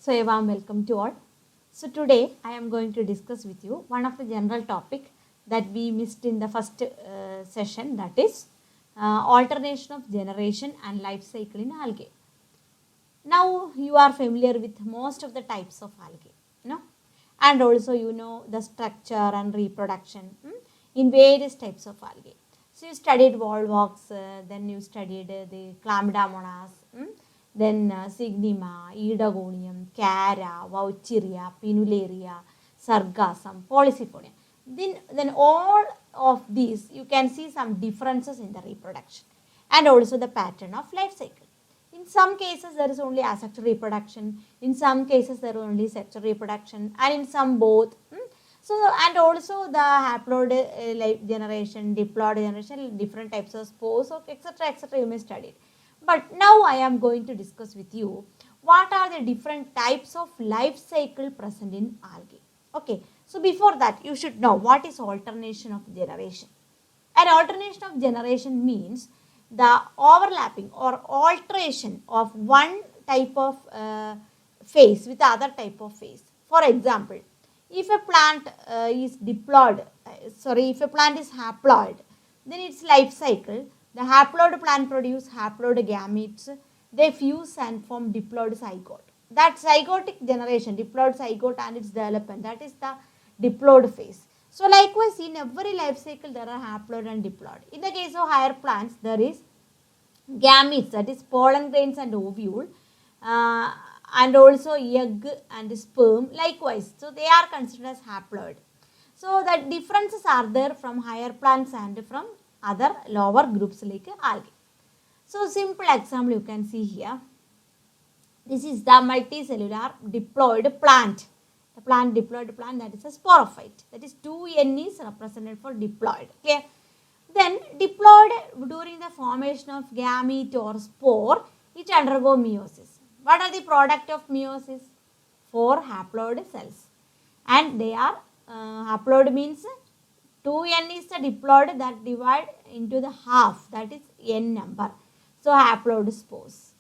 So a warm welcome to all. So today I am going to discuss with you one of the general topic that we missed in the first session, that is alternation of generation and life cycle in algae. Now you are familiar with most of the types of algae, and also you know the structure and reproduction in various types of algae. So you studied volvox, then you studied the chlamydomonas, then Signima, Edagonium, Cara, Vaucheria, Pinularia, Sargassum, Polysiphonium. Then all of these you can see some differences in the reproduction and also the pattern of life cycle. In some cases there is only asexual reproduction, in some cases there is only sexual reproduction, and in some both. So and also the haploid life generation, diploid generation, different types of spores, etc. you may study. But now I am going to discuss with you what are the different types of life cycle present in algae. Okay, so before that you should know what is alternation of generation. An alternation of generation means the overlapping or alteration of one type of phase with the other type of phase. For example, if a plant is diploid, if a plant is haploid, then its life cycle, the haploid plant produce haploid gametes, they fuse and form diploid zygote. That zygotic generation, diploid zygote and its development, that is the diploid phase. So likewise in every life cycle there are haploid and diploid. In the case of higher plants there is gametes, that is pollen grains and ovule, and also egg and sperm likewise. So they are considered as haploid. So the differences are there from higher plants and from other lower groups like algae. So simple example you can see here. This is the multicellular diploid plant. The plant diploid plant, that is a sporophyte. That is 2N is represented for diploid. Clear? Then diploid, during the formation of gamete or spore, it undergo meiosis. What are the product of meiosis? 4 haploid cells. And they are haploid means 2N is the diploid that divide into the half, that is N number. So haploid spores.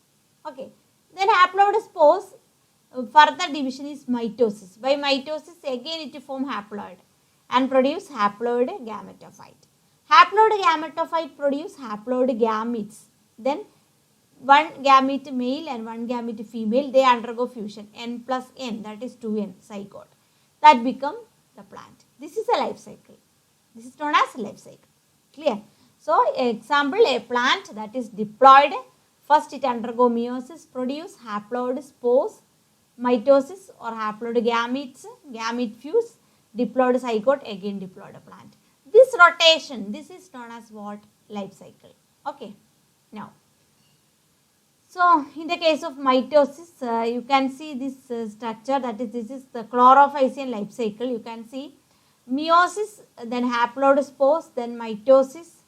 Okay. Then haploid spores, further division is mitosis. By mitosis again it form haploid and produce haploid gametophyte. Haploid gametophyte produce haploid gametes. Then one gamete male and one gamete female, they undergo fusion, N plus N, that is 2N zygote. That become the plant. This is a life cycle. This is known as life cycle. Clear? So example, a plant that is diploid, first it undergo meiosis, produce haploid spores, mitosis or haploid gametes, gamete fuse, diploid zygote, again diploid plant. This rotation, this is known as what? Life cycle. Okay. Now, so in the case of mitosis, you can see this structure, that is, this is the chlorophysian life cycle. You can see meiosis, then haploid spores, then mitosis,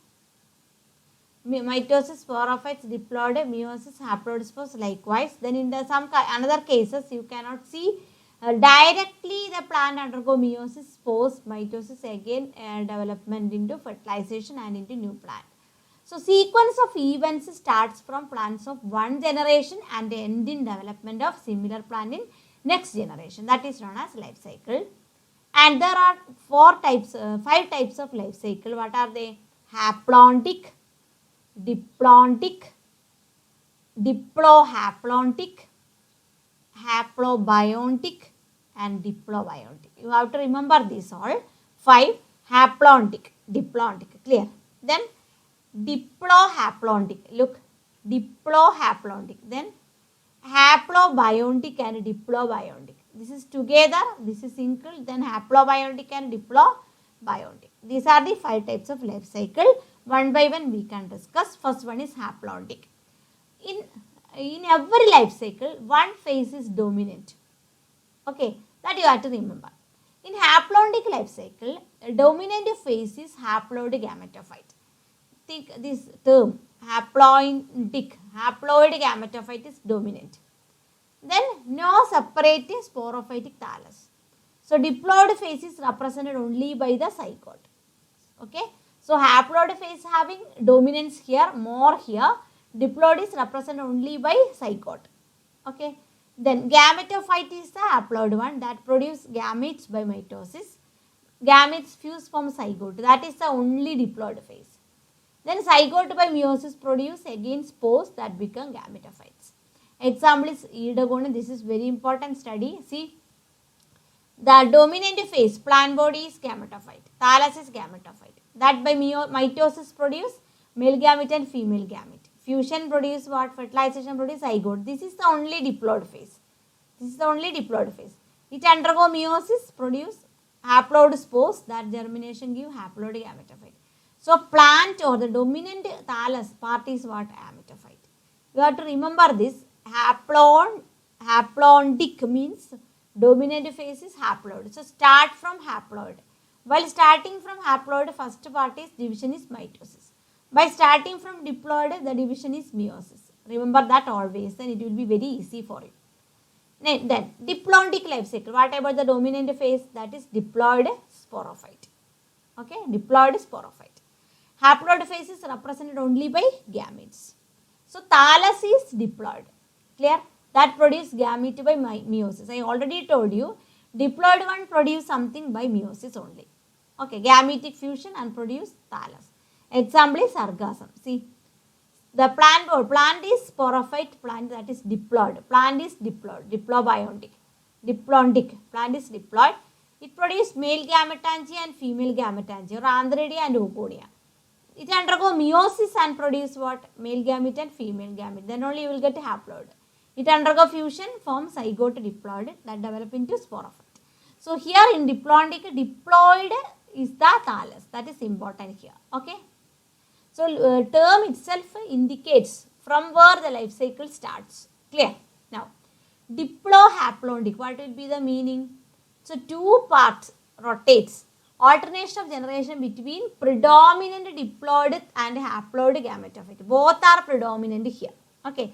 sporophytes, diploid, meiosis, haploid spores likewise. Then in the another cases you cannot see directly the plant undergo meiosis, spores, mitosis, again development into fertilization and into new plant. So sequence of events starts from plants of one generation and end in development of similar plant in next generation. That is known as life cycle. And there are 5 types of life cycle. What are they? Haplontic, Diplontic, Diplohaplontic, Haplobiontic and Diplobiontic. You have to remember these all. 5. Haplontic, Diplontic. Clear? Then Diplohaplontic. Look, Diplohaplontic. Then Haplobiontic and Diplobiontic. This is together, this is single, then Haplobiontic and Diplobiontic. These are the 5 types of life cycle. One by one we can discuss. First one is Haplontic. In every life cycle, one phase is dominant. Okay, that you have to remember. In Haplontic life cycle, dominant phase is haploid gametophyte. Think this term, Haplontic, haploid gametophyte is dominant. Then no separate sporophytic thallus. So diploid phase is represented only by the zygote. Okay. So haploid phase having dominance here, more here. Diploid is represented only by zygote. Okay. Then gametophyte is the haploid one that produce gametes by mitosis. Gametes fuse from zygote. That is the only diploid phase. Then zygote by meiosis produce again spores that become gametophytes. Example is Eidogone. This is very important study. See, the dominant phase, plant body is gametophyte. Thallus is gametophyte. That by mitosis produce male gamete and female gamete. Fusion produce what? Fertilization produce zygote. This is the only diploid phase. This is the only diploid phase. It undergo meiosis, produce haploid spores, that germination give haploid gametophyte. So plant or the dominant thallus part is what? Gametophyte. You have to remember this. Haplontic means dominant phase is haploid. So start from haploid. While starting from haploid, first part is division is mitosis. By starting from diploid, the division is meiosis. Remember that always, then it will be very easy for you. Then diplontic life cycle. What about the dominant phase? That is diploid sporophyte. Okay, diploid sporophyte. Haploid phase is represented only by gametes. So thallus is diploid. Clear? That produce gamete by meiosis. I already told you, diploid one produce something by meiosis only. Okay, gametic fusion and produce thallus. Example is orgasm. See, the plant is sporophyte plant, that is diploid. Plant is diploid, diplobiontic. Diplontic, plant is diploid. It produces male gametangia and female gametangia, or antheridia and oopodia. It undergo meiosis and produce what? Male gamete and female gamete. Then only you will get haploid. It undergo fusion, forms zygote diploid that develop into sporophyte. So here in diplontic, diploid is the thallus. That is important here. Okay. So term itself indicates from where the life cycle starts. Clear? Now, Diplohaplontic, what will be the meaning? So two parts rotates. Alternation of generation between predominant diploid and haploid gametophyte. Both are predominant here. Okay.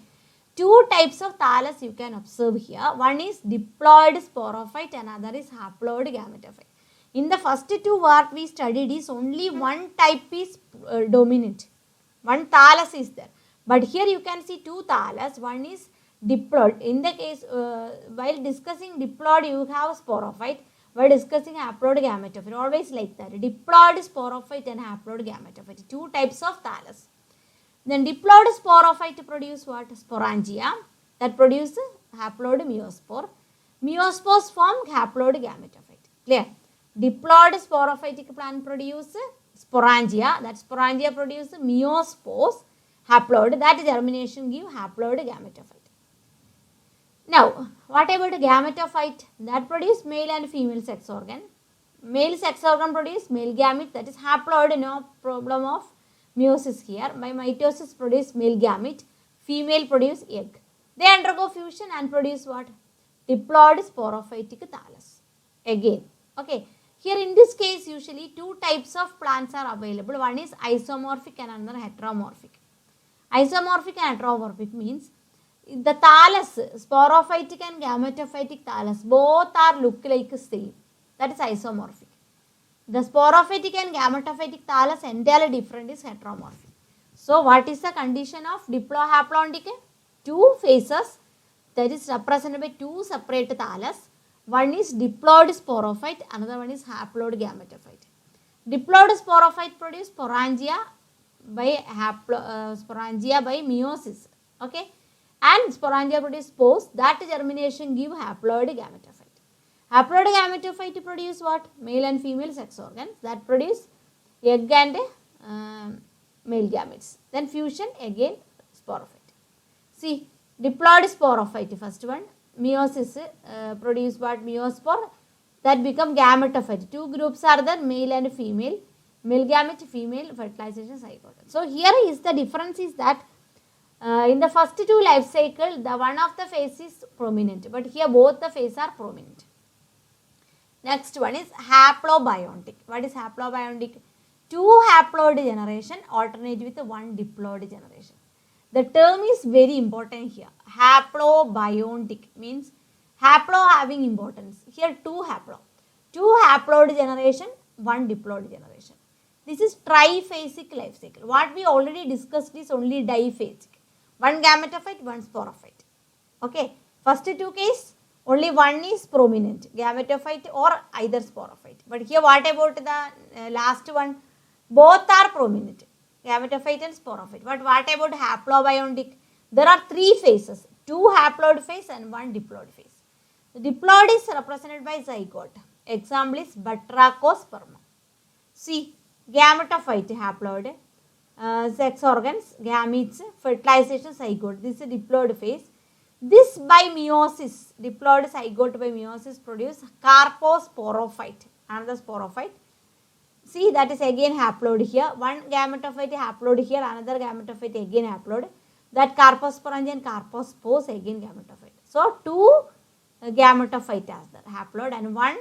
Two types of thallus you can observe here. One is diploid sporophyte and another is haploid gametophyte. In the first two what we studied is only one type is dominant. One thallus is there. But here you can see two thallus. One is diploid. In the case, while discussing diploid you have sporophyte. While discussing haploid gametophyte, always like that. Diploid sporophyte and haploid gametophyte. Two types of thallus. Then diploid sporophyte produce what? Sporangia. That produce haploid meiospore. Meiospores form haploid gametophyte. Clear? Diploid sporophytic plant produce sporangia. That sporangia produce meiospores, haploid. That germination give haploid gametophyte. Now, what about gametophyte? That produce male and female sex organ. Male sex organ produce male gamete. That is haploid. No problem of meiosis here. By mitosis produce male gamete. Female produce egg. They undergo fusion and produce what? Diploid sporophytic thallus. Again. Okay. Here in this case usually two types of plants are available. One is isomorphic and another heteromorphic. Isomorphic and heteromorphic means the thallus, sporophytic and gametophytic thallus, both are look like same. That is isomorphic. The sporophytic and gametophytic thallus entirely different is heteromorphic. So what is the condition of Diplohaplontic? Two phases, that is represented by two separate thallus. One is diploid sporophyte, another one is haploid gametophyte. Diploid sporophyte produce sporangia by meiosis. Okay. And sporangia produce spores. That germination give haploid gametophyte. Haploid gametophyte produce what? Male and female sex organs. That produce egg and male gametes. Then fusion again sporophyte. See, diploid sporophyte first one. Meiosis produce what? Meiospore. That become gametophyte. Two groups are there, male and female. Male gamete, female, fertilization zygote. So here is the difference is that in the first two life cycle, the one of the phase is prominent, but here both the phases are prominent. Next one is haplobiontic. What is haplobiontic? Two haploid generation alternate with one diploid generation. The term is very important here. Haplobiontic means haplo having importance. Here two haplo. Two haploid generation, one diploid generation. This is triphasic life cycle. What we already discussed is only diphasic. One gametophyte, one sporophyte. Okay. First two case, only one is prominent, gametophyte or either sporophyte. But here what about the last one? Both are prominent, gametophyte and sporophyte. But what about haplobiontic? There are three phases, two haploid phase and one diploid phase. The diploid is represented by zygote. Example is batrachosperma. See, gametophyte haploid, sex organs, gametes, fertilization, zygote. This is a diploid phase. This by meiosis, diploid zygote by meiosis produce carposporophyte, another sporophyte. See, that is again haploid here. One gametophyte haploid here, another gametophyte again haploid. That carposporangia and carpospores again gametophyte. So, two gametophyte as the haploid and one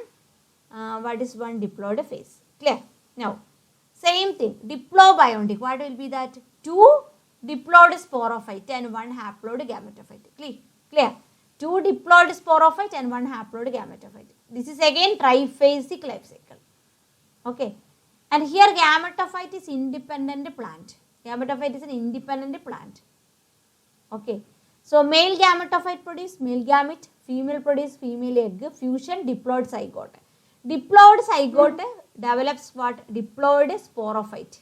one diploid phase. Clear? Now, same thing, diplobiontic. What will be that? Two diploid sporophyte and one haploid gametophyte. Clear? Two diploid sporophyte and one haploid gametophyte. This is again triphasic life cycle. Okay. And here gametophyte is independent plant. Gametophyte is an independent plant. Okay. So, male gametophyte produce male gamete, female produce female egg, fusion, diploid zygote. Diploid zygote develops what? Diploid sporophyte.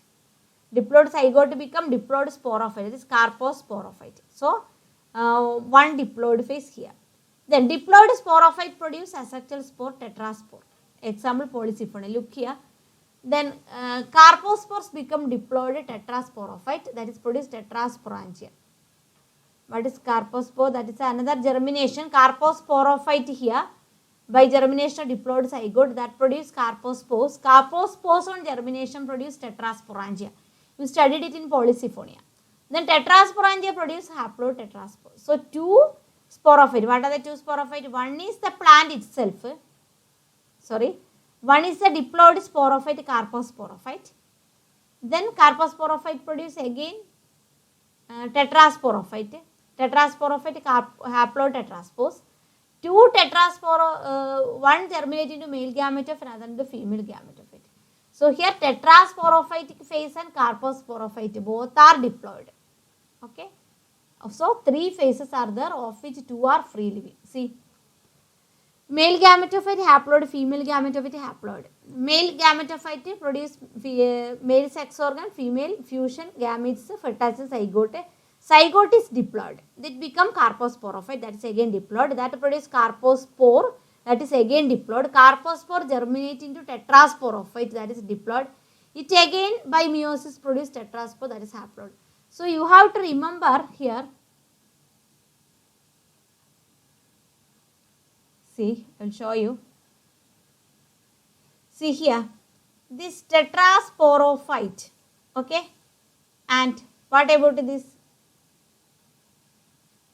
Diploid zygote become diploid sporophyte, that is carposporophyte. So, one diploid phase here. Then diploid sporophyte produce asexual spore, tetraspore. Example polysyphony. Look here. Then carpospores become diploid tetrasporophyte, that is produce tetrasporangia. What is carpospore? That is another germination. Carposporophyte here by germination of diploid zygote that produce carpospores. Carpospores on germination produce tetrasporangia. You studied it in polysyphonia. Then tetrasporangia produce haplotetraspore. So, two sporophyte. What are the two sporophyte? One is the plant itself. One is the diploid sporophyte, carposporophyte. Then carposporophyte produce again tetrasporophyte. Tetrasporophyte haplotetraspores. Two tetrasporo, one germinate into male gametophyte and another into female gametophyte. So, here tetrasporophytic phase and carposporophyte both are diploid. Okay. So, three phases are there, of which two are free living. See, male gametophyte haploid, female gametophyte haploid. Male gametophyte produce male sex organ, female fusion, gametes, fertilization, zygote. Zygote is diploid. It become carposporophyte, that is again diploid. That produce carpospore, that is again diploid. Carpospore germinate into tetrasporophyte, that is diploid. It again by meiosis produce tetraspore, that is haploid. So, you have to remember here. See, I will show you. See here, this tetrasporophyte, okay, and what about this?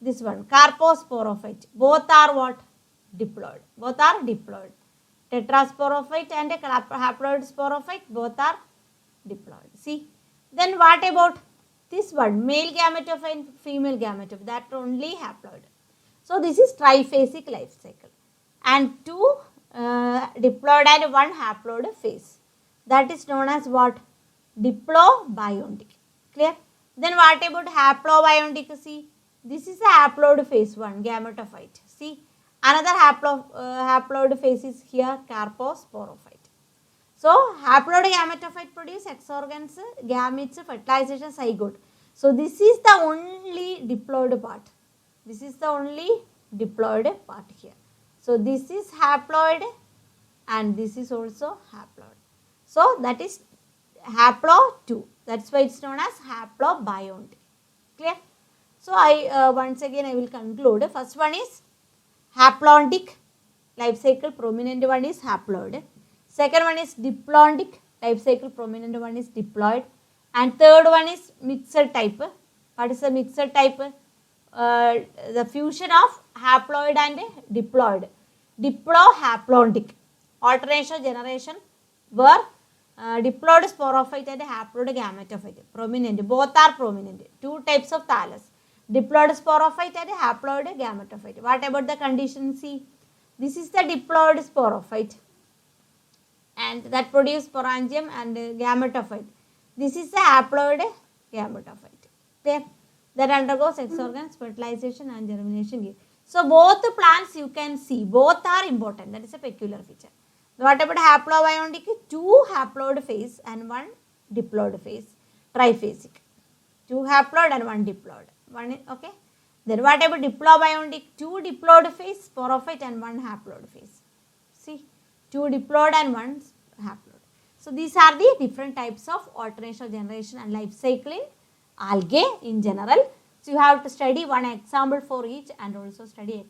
This one, carposporophyte, both are what? Diploid. Both are diploid. Tetrasporophyte and haploid sporophyte, both are diploid. See, then what about this one? Male gametophyte, female gametophyte, that only haploid. So, this is triphasic life cycle. And two diploid and one haploid phase. That is known as what? Diplobiontic. Clear? Then what about haplobiontic? See, this is a haploid phase 1, gametophyte. See, another haploid phase is here, carposporophyte. So, haploid gametophyte produce sex organs, gametes, fertilization, zygote. So, this is the only diploid part. This is the only diploid part here. So, this is haploid and this is also haploid. So, that is haplo 2. That is why it is known as haplobiontic. Clear? So, once again I will conclude. First one is haplontic life cycle, prominent one is haploid. Second one is diplontic life cycle, prominent one is diploid. And third one is mixed type. What is the mixed type? The fusion of haploid and diploid. Diplohaplontic. Alternation generation where diploid sporophyte and haploid gametophyte. Prominent. Both are prominent. Two types of thallus. Diploid sporophyte and haploid gametophyte. What about the condition? See, this is the diploid sporophyte and that produce sporangium and gametophyte. This is the haploid gametophyte. There, that undergoes sex organs, fertilization and germination. So both the plants you can see, both are important. That is a peculiar feature. What about haplobiontic? 2 haploid phase and 1 diploid phase, triphasic. 2 haploid and 1 diploid. Okay. Then what about diplobiontic? 2 diploid phase, sporophyte and 1 haploid phase. See, 2 diploid and 1 haploid. So these are the different types of alternation of generation and life cycle in algae in general. So you have to study one example for each and also study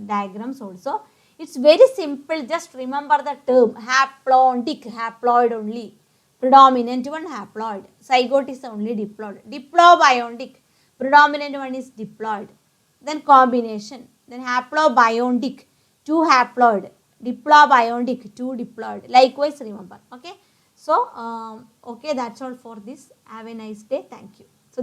diagrams also. It's very simple, just remember the term haplontic, haploid only, predominant one haploid, zygote is only diploid, diplobiontic, predominant one is diploid, then combination, then haplobiontic, 2 haploid, diplobiontic, 2 diploid, likewise remember, okay. So, okay, that's all for this. Have a nice day. Thank you.